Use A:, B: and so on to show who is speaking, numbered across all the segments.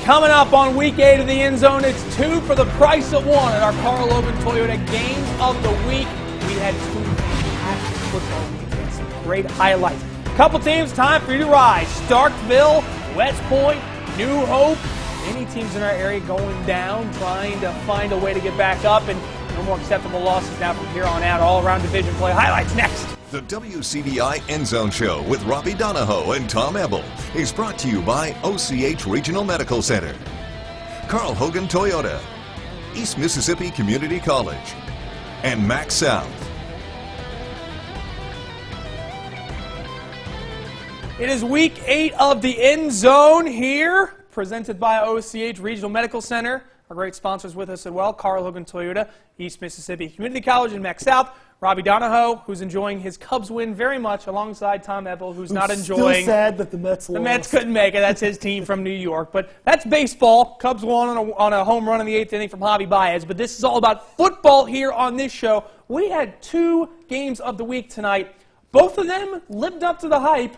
A: Coming up on week 8 of the End Zone, it's 2 for the price of 1 at our Carl Logan Toyota Games of the Week. We had 2 fantastic football games and some great highlights. Couple teams, time for you to rise. Starkville, West Point, New Hope. Many teams in our area going down, trying to find a way to get back up, and no more acceptable losses now from here on out. All around division play. Highlights next.
B: The WCBI End Zone Show with Robbie Donahoe and Tom Ebel is brought to you by OCH Regional Medical Center, Carl Hogan Toyota, East Mississippi Community College, and Max South.
A: It is week 8 of the End Zone here, presented by OCH Regional Medical Center. Our great sponsors with us as well, Carl Hogan Toyota, East Mississippi Community College, and Max South. Robbie Donahoe, who's enjoying his Cubs win very much, alongside Tom Ebel, who's not enjoying.
C: Still sad that the Mets lost.
A: The Mets couldn't make it. That's his team from New York. But that's baseball. Cubs won on a home run in the 8th inning from Javi Baez. But this is all about football here on this show. We had 2 games of the week tonight. Both of them lived up to the hype.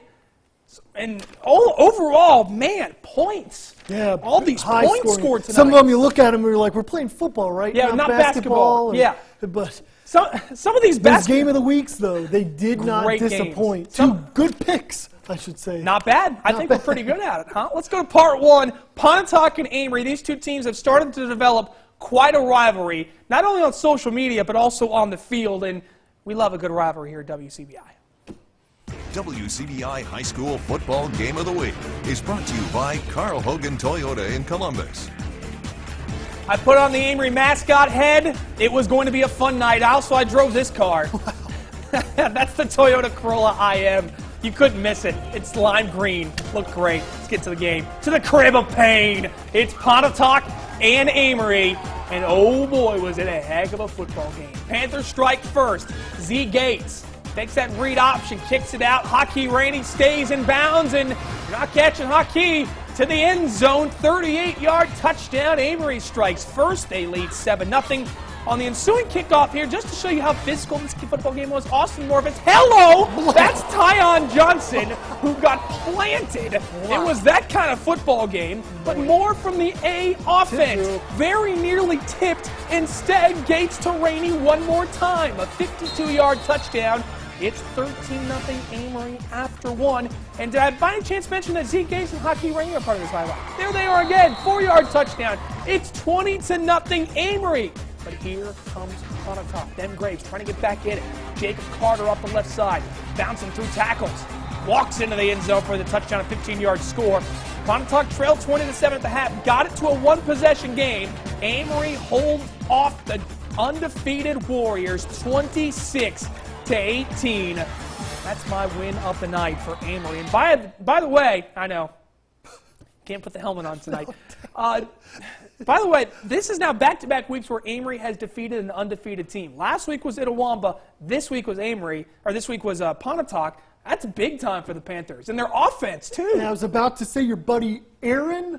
A: And overall, man, points.
C: Yeah,
A: all these points scored tonight.
C: Some of them you look at them and you're like, we're playing football, right?
A: Yeah, not basketball. Yeah.
C: But
A: some of these
C: game of the weeks, though, they did not disappoint. 2 good picks, I should say.
A: Not bad. I think we're pretty good at it, huh? Let's go to part 1. Pontotoc and Amory. These 2 teams have started to develop quite a rivalry, not only on social media, but also on the field. And we love a good rivalry here at WCBI.
B: WCBI High School Football Game of the Week is brought to you by Carl Hogan Toyota in Columbus.
A: I put on the Amory mascot head. It was going to be a fun night out, so I drove this car. That's the Toyota Corolla IM. You couldn't miss it. It's lime green. Looked great. Let's get to the game. To the crib of pain. It's Pontotoc and Amory. And oh boy, was it a heck of a football game. Panthers strike first. Z Gates takes that read option, kicks it out. Haki Rainey stays in bounds, and you're not catching Haki to the end zone. 38-yard touchdown. Amory strikes first. They lead 7-0. On the ensuing kickoff here, just to show you how physical this football game was, Austin Morvis. Hello! That's Tyon Johnson, who got planted. Wow. It was that kind of football game, but more from the A offense. Very nearly tipped. Instead, Gates to Rainey one more time. A 52-yard touchdown. It's 13-0 Amory after 1. And did I by any chance mention that Zeke Gates and Haki Rainey are part of this highlight? There they are again, 4-yard touchdown. It's 20-0 Amory. But here comes Pontotoc. Dem Graves trying to get back in it. Jacob Carter off the left side, bouncing through tackles. Walks into the end zone for the touchdown, a 15-yard score. Pontotoc trailed 20-7 at the half. Got it to a 1-possession game. Amory holds off the undefeated Warriors 26-18. That's my win of the night for Amory. And by the way, I know, can't put the helmet on tonight. By the way, this is now back-to-back weeks where Amory has defeated an undefeated team. Last week was Itawamba. This week was Pontotoc. That's big time for the Panthers. And their offense, too.
C: And I was about to say your buddy Aaron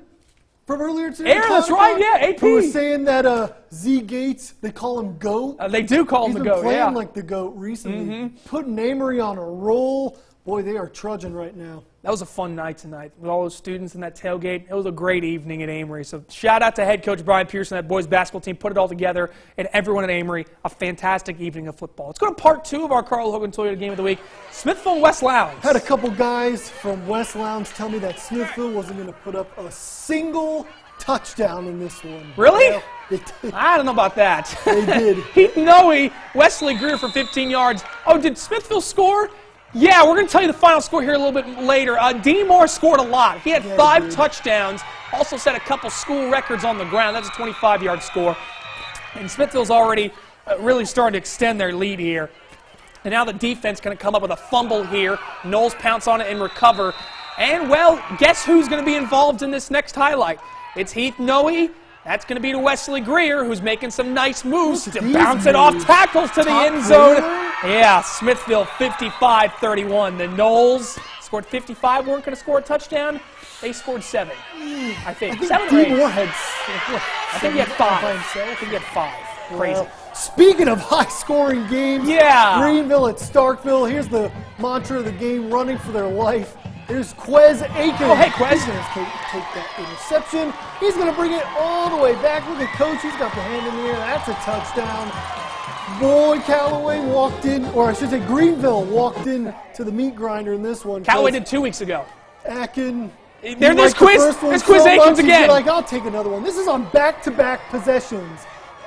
C: from earlier today.
A: Aaron, that's right, yeah, AP.
C: Who was saying that Z Gates, they call him GOAT.
A: They do call him the GOAT,
C: He's been playing like the GOAT recently. Putting Amory on a roll. Boy, they are trudging right now.
A: That was a fun night tonight with all those students in that tailgate. It was a great evening at Amory. So shout out to head coach Brian Pearson, that boys basketball team, put it all together, and everyone at Amory, a fantastic evening of football. Let's go to part 2 of our Carl Hogan Toyota Game of the Week. Smithville and West Lowndes.
C: Had a couple guys from West Lowndes tell me that Smithville wasn't going to put up a single touchdown in this one.
A: Really?
C: Yeah,
A: I don't know about that.
C: They did.
A: Heath Noe, Wesley Greer for 15 yards. Oh, did Smithville score? Yeah, we're going to tell you the final score here a little bit later. D. Moore scored a lot. He had 5 touchdowns, also set a couple school records on the ground. That's a 25-yard score. And Smithville's already really starting to extend their lead here. And now the defense going to come up with a fumble here. Knowles pounce on it and recover. And, well, guess who's going to be involved in this next highlight? It's Heath Noe. That's going to be to Wesley Greer, who's making some nice moves to bounce it off tackles to the end zone. Yeah, Smithville 55-31. The Knowles scored 55, weren't going to score a touchdown. They scored 7, I think. 7 or 8. I think he had 5. I think he had 5. Crazy.
C: Well, speaking of high-scoring games,
A: yeah.
C: Greenville at Starkville. Here's the mantra of the game, running for their life. Here's Quez Aiken.
A: Oh, hey, Quez.
C: He's going to take that interception. He's going to bring it all the way back. Look at Coach. He's got the hand in the air. That's a touchdown. Boy, Callaway walked in, or I should say Greenville walked in to the meat grinder in this one.
A: Callaway did 2 weeks ago.
C: Aiken.
A: There's Quiz Aikens again.
C: Like, I'll take another one. This is on back-to-back possessions.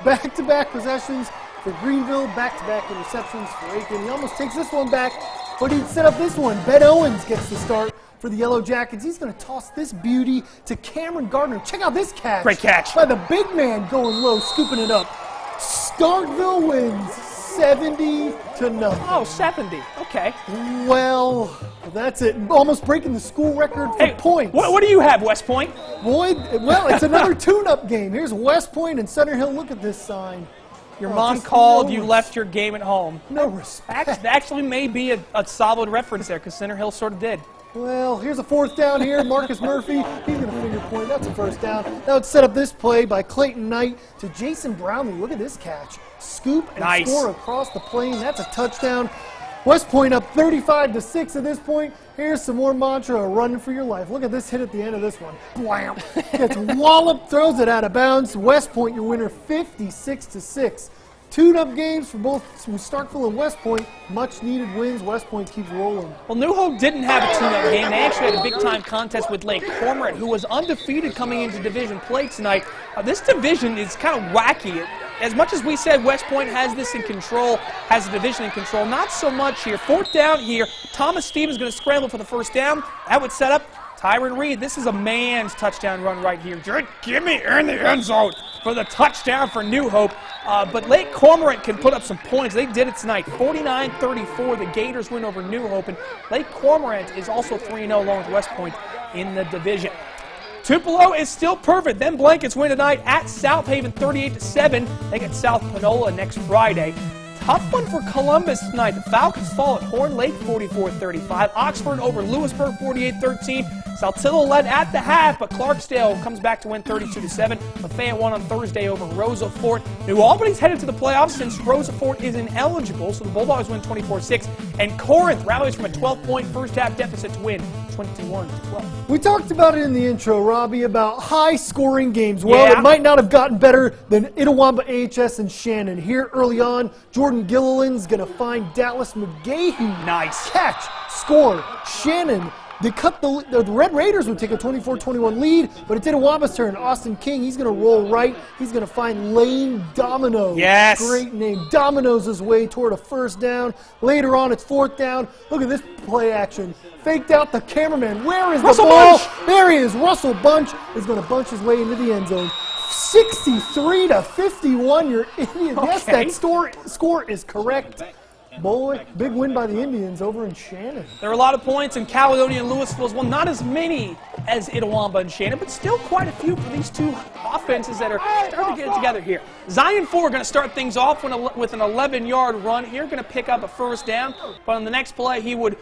C: Back-to-back possessions for Greenville. Back-to-back interceptions for Aiken. He almost takes this one back, but he'd set up this one. Ben Owens gets the start for the Yellow Jackets. He's going to toss this beauty to Cameron Gardner. Check out this catch.
A: Great catch.
C: By the big man going low, scooping it up. Starkville wins 70-0.
A: Oh, 70. Okay.
C: Well, that's it. Almost breaking the school record for points.
A: What do you have, West Point?
C: Boy, well, it's another tune-up game. Here's West Point and Center Hill. Look at this sign.
A: Your mom called, you left your game at home.
C: No respect.
A: Actually may be a solid reference there, because Center Hill sort of did.
C: Well, here's a fourth down here. Marcus Murphy, he's going to finger point. That's a first down. Now it's set up this play by Clayton Knight to Jason Brownlee. Look at this catch. Scoop and score across the plane. That's a touchdown. West Point up 35-6 at this point. Here's some more mantra, running for your life. Look at this hit at the end of this one. Blam. Gets walloped, throws it out of bounds. West Point, your winner, 56-6. Tune-up games for both Starkville and West Point. Much-needed wins. West Point keeps rolling.
A: Well, New Hope didn't have a tune-up game. They actually had a big-time contest with Lake Cormorant, who was undefeated coming into division play tonight. This division is kind of wacky. As much as we said West Point has this in control, has the division in control, not so much here. Fourth down here. Thomas Stevens going to scramble for the first down. That would set up Tyron Reed. This is a man's touchdown run right here. Just give me in the end zone for the touchdown for New Hope. But Lake Cormorant can put up some points. They did it tonight. 49-34. The Gators win over New Hope. And Lake Cormorant is also 3-0 along with West Point in the division. Tupelo is still perfect. Them Blankets win tonight at South Haven 38-7. They get South Panola next Friday. Tough one for Columbus tonight. The Falcons fall at Horn Lake 44-35. Oxford over Lewisburg 48-13. Saltillo led at the half, but Clarksdale comes back to win 32-7. Lafayette won on Thursday over Rosa Fort. New Albany's headed to the playoffs since Rosa Fort is ineligible, so the Bulldogs win 24-6. And Corinth rallies from a 12-point first-half deficit to win 21-12.
C: We talked about it in the intro, Robbie, about high-scoring games. Well, it might not have gotten better than Itawamba AHS and Shannon. Here early on, Jordan Gilliland's going to find Dallas McGahee.
A: Nice.
C: Catch, score. Shannon, they cut the Red Raiders would take a 24-21 lead, but it's Itawamba's turn. Austin King, he's going to roll right. He's going to find Lane Domino.
A: Yes.
C: Great name. Dominoes his way toward a first down. Later on, it's fourth down. Look at this play action. Faked out the cameraman. Where is the ball?
A: Bunch.
C: There he is. Russell Bunch is going to bunch his way into the end zone. 63-51, your Indians.
A: Okay.
C: Yes, that score is correct. Boy, big win by the Indians over in Shannon.
A: There are a lot of points in Caledonia and Louisville as well. Not as many as Itawamba and Shannon, but still quite a few for these two offenses that are starting to get it together here. Zion Ford going to start things off with an 11-yard run here. Going to pick up a first down, but on the next play he would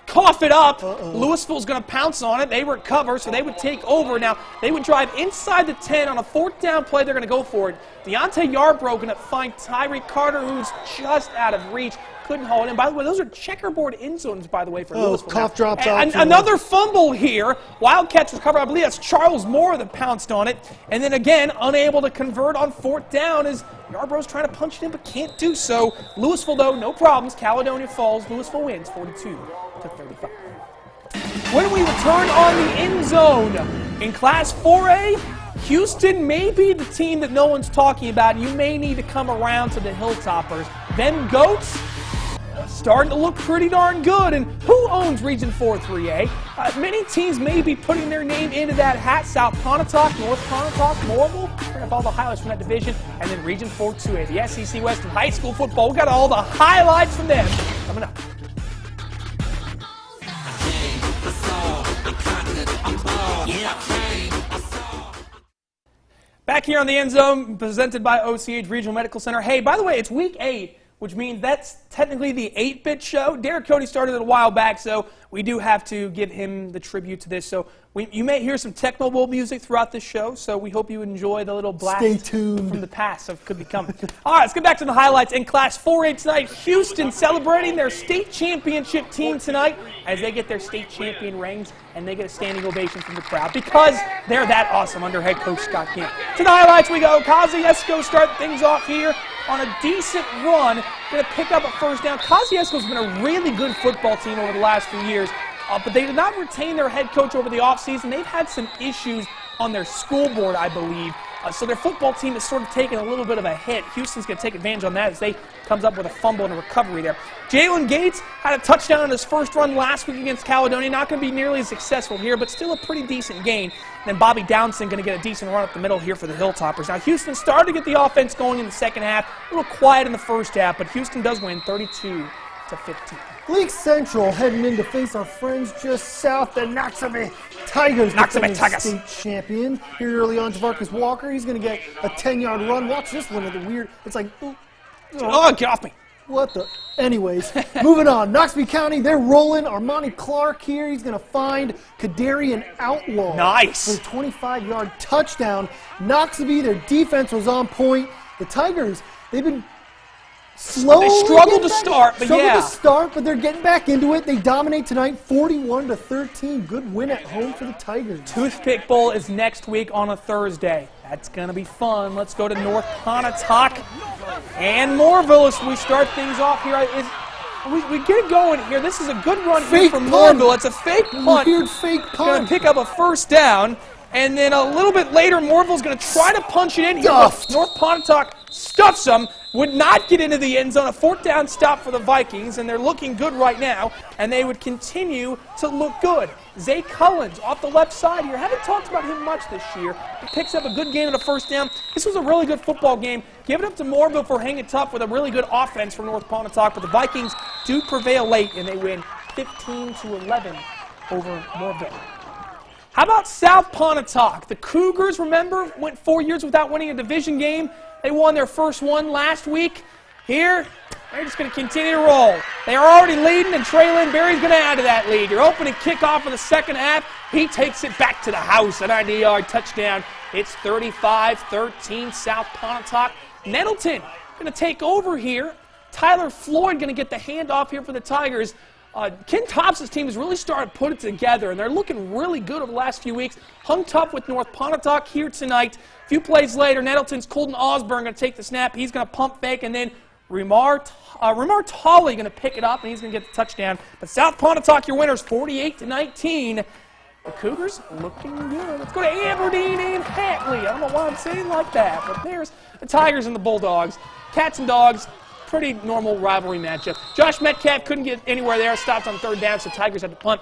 A: cough it up. Louisville's going to pounce on it. They recover, so they would take over. Now, they would drive inside the 10 on a fourth down play. They're going to go for it. Deontay Yarbrough going to find Tyreek Carter, who's just out of reach. Couldn't hold him. By the way, those are checkerboard end zones, by the way, for Louisville.
C: Cough drops
A: and
C: out.
A: another fumble here. Wildcats recover. I believe that's Charles Moore that pounced on it. And then again, unable to convert on fourth down as Yarbrough's trying to punch it in but can't do so. Louisville, though, no problems. Caledonia falls. Louisville wins 42-35. When we return on the end zone in Class 4A, Houston may be the team that no one's talking about. You may need to come around to the Hilltoppers. Them Goats starting to look pretty darn good. And who owns Region 4 3A? Many teams may be putting their name into that hat. South Pontotoc, North Pontotoc, Morrill. We're going to follow the highlights from that division. And then Region 4 2A, the SEC West in high school football. We got all the highlights from them coming up. Back here on the End Zone, presented by OCH Regional Medical Center. Hey, by the way, it's week 8, which means that's technically the 8-bit show. Derek Cody started it a while back, so we do have to give him the tribute to this. So you may hear some Tecmo Bowl music throughout this show, so we hope you enjoy the little blast
C: Stay tuned.
A: from the past of could be coming. All right, let's get back to the highlights. In Class 4A tonight, Houston celebrating their state championship team tonight as they get their state champion rings, and they get a standing ovation from the crowd because they're that awesome under head coach Scott Camp. To the highlights we go. Kosciuszko start things off here on a decent run. Going to pick up a first down. Kosciuszko's been a really good football team over the last few years, but they did not retain their head coach over the offseason. They've had some issues on their school board, I believe. So their football team has sort of taken a little bit of a hit. Houston's going to take advantage on that as they comes up with a fumble and a recovery there. Jalen Gates had a touchdown on his first run last week against Caledonia. Not going to be nearly as successful here, but still a pretty decent gain. And then Bobby Downson going to get a decent run up the middle here for the Hilltoppers. Now Houston started to get the offense going in the second half. A little quiet in the first half, but Houston does win 32-15.
C: League Central heading in to face our friends just south, the Noxubee Tigers.
A: Noxubee Tigers.
C: State champion. Here early on, Jamarcus Walker. He's going to get a 10-yard run. Watch this one of the weird. It's like,
A: Oh, get off me.
C: what the? Anyways, moving on. Noxubee County, they're rolling. Armani Clark here. He's going to find Kadarian Outlaw.
A: Nice.
C: For a 25-yard touchdown. Noxubee, their defense was on point. The Tigers, they've been slow.
A: They struggled to start, but yeah.
C: To start, but they're getting back into it. They dominate tonight, 41-13. Good win at home for the Tigers.
A: Toothpick Bowl is next week on a Thursday. That's going to be fun. Let's go to North Pontotoc and Moorville as we start things off here. We get it going here. This is a good run here
C: Fake
A: from
C: punt.
A: Moorville. It's a fake punt.
C: Weird fake
A: Going
C: punt.
A: to pick up a first down. And then a little bit later, Moorville's going to try to punch it in here.
C: Stuffed.
A: But North Pontotoc stuffs them, would not get into the end zone. A fourth down stop for the Vikings, and they're looking good right now. And they would continue to look good. Zay Cullens off the left side here. Haven't talked about him much this year. He picks up a good game and a first down. This was a really good football game. Give it up to Moorville for hanging tough with a really good offense from North Pontotoc. But the Vikings do prevail late, and they win 15-11 over Moorville. How about South Pontotoc? The Cougars, remember, went 4 years without winning a division game. They won their first one last week. Here, they're just going to continue to roll. They are already leading, and Trey Lynn Berry's going to add to that lead. Your opening kickoff of the second half, he takes it back to the house, a 90-yard touchdown. It's 35-13 South Pontotoc. Nettleton going to take over here. Tyler Floyd going to get the handoff here for the Tigers. Ken Thompson's team has really started to put it together, and they're looking really good over the last few weeks. Hung tough with North Pontotoc here tonight. A few plays later, Nettleton's Colton Osborne going to take the snap. He's going to pump fake, and then Remar Tolley going to pick it up, and he's going to get the touchdown. But South Pontotoc, your winners, 48-19. The Cougars looking good. Let's go to Aberdeen and Hatley. I don't know why I'm saying like that, but there's the Tigers and the Bulldogs. Cats and Dogs. Pretty normal rivalry matchup. Josh Metcalf couldn't get anywhere there. Stopped on third down, so Tigers had to punt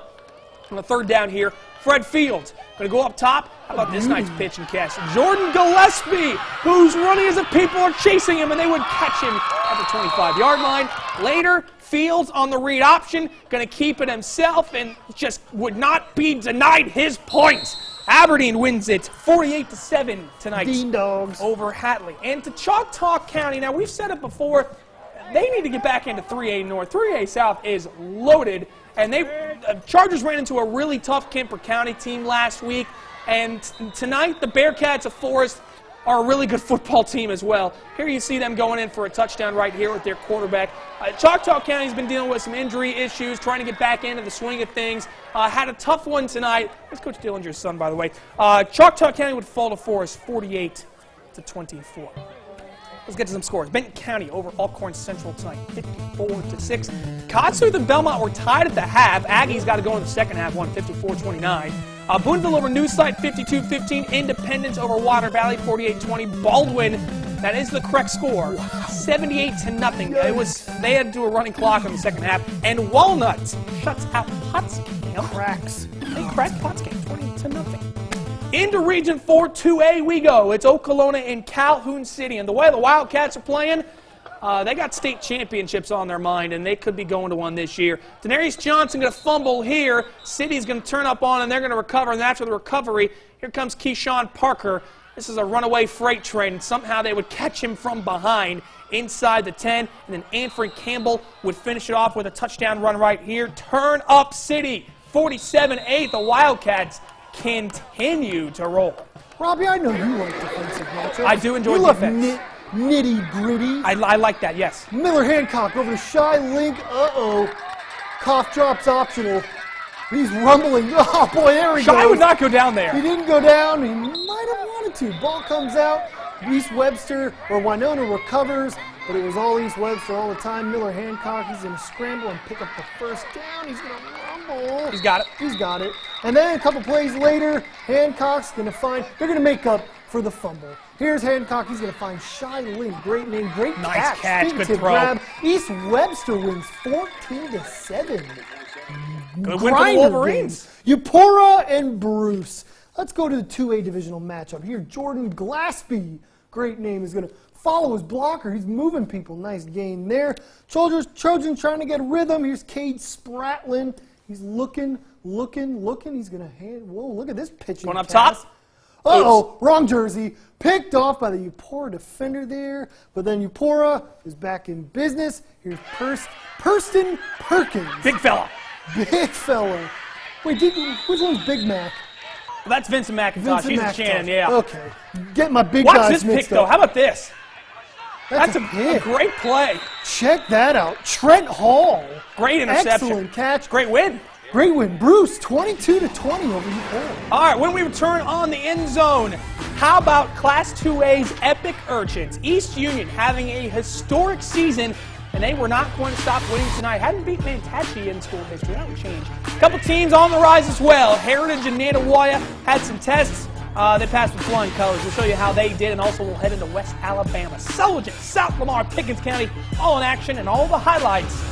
A: on the third down here. Fred Fields going to go up top. How about this night's pitch and catch? Jordan Gillespie, who's running as if people are chasing him, and they would catch him at the 25-yard line. Later, Fields on the read option, going to keep it himself, and just would not be denied his points. Aberdeen wins it 48-7 tonight.
C: Dean Dogs.
A: Over Hatley. And to Choctaw County, now we've said it before, they need to get back into 3A North. 3A South is loaded, and Chargers ran into a really tough Kemper County team last week, and tonight the Bearcats of Forest are a really good football team as well. Here you see them going in for a touchdown right here with their quarterback. Choctaw County's been dealing with some injury issues, trying to get back into the swing of things. Had a tough one tonight. That's Coach Dillinger's son, by the way. Choctaw County would fall to Forest 48-24. Let's get to some scores. Benton County over Alcorn Central tonight, 54-6. Kotsu and Belmont were tied at the half. Aggies got to go in the second half, won 54-29. Boonville over Newside, 52-15. Independence over Water Valley, 48-20. Baldwin, that is the correct score, 78-0. They had to do a running clock in the second half. And Walnut shuts out Potsdam.
C: Cracks.
A: They cracked Potsdam, 20-0. Into Region 4 2A we go. It's Okolona and Calhoun City. And the way the Wildcats are playing, they got state championships on their mind, and they could be going to one this year. Denarius Johnson going to fumble here. City's going to turn up on, and they're going to recover. And after the recovery, here comes Keyshawn Parker. This is a runaway freight train, and somehow they would catch him from behind inside the 10, and then Anfred Campbell would finish it off with a touchdown run right here. Turn Up City, 47-8. The Wildcats continue to roll.
C: Robbie, I know you like defensive matchups.
A: I do enjoy
C: you
A: defense.
C: Love nitty gritty.
A: I like that, yes.
C: Miller Hancock over to Shy Link. Uh-oh. Cough drops optional. He's rumbling. Oh, boy, there he goes.
A: Shy would not go down there.
C: He didn't go down. He might have wanted to. Ball comes out. East Webster, or Winona recovers, but it was all East Webster all the time. Miller Hancock, he's going to scramble and pick up the first down. He's going to rumble.
A: He's got it.
C: He's got it. And then a couple plays later, Hancock's going to find, they're going to make up for the fumble. Here's Hancock. He's going to find Shy Link. Great name, great
A: Nice catch, good
C: fingertip
A: throw.
C: grab. East Webster wins 14-7.
A: Good win for the Wolverines.
C: Eupora and Bruce. Let's go to the 2A divisional matchup. Here, Jordan Glaspie, great name, is going to follow his blocker. He's moving people. Nice gain there. Trojans trying to get rhythm. Here's Cade Spratlin. He's looking. He's going to hand. Whoa, look at this pitching.
A: Going up
C: pass.
A: top.
C: Uh-oh, wrong jersey. Picked off by the Eupora defender there. But then Eupora is back in business. Here's Purston Perkins.
A: Big fella.
C: Big fella. Wait, which one's Big Mac?
A: Well, that's Vincent McIntosh.
C: Vincent
A: He's a
C: McIntosh.
A: Shannon, yeah.
C: Okay. Get my big
A: Watch
C: guys
A: this pick,
C: mixed
A: though.
C: up.
A: How about this? That's a
C: hit.
A: great play.
C: Check that out. Trent Hall.
A: Great interception.
C: Excellent catch.
A: Great win.
C: Great win. Bruce, 22-20 over Eupora.
A: All right, when we return on the end zone, how about Class 2A's Epic Urchins? East Union having a historic season, and they were not going to stop winning tonight. Hadn't beat Manatee in school history. That would change. A couple teams on the rise as well. Heritage and Natawaya had some tests. They passed with flying colors. We'll show you how they did, and also we'll head into West Alabama. Sulligent, South Lamar, Pickens County, all in action, and all the highlights.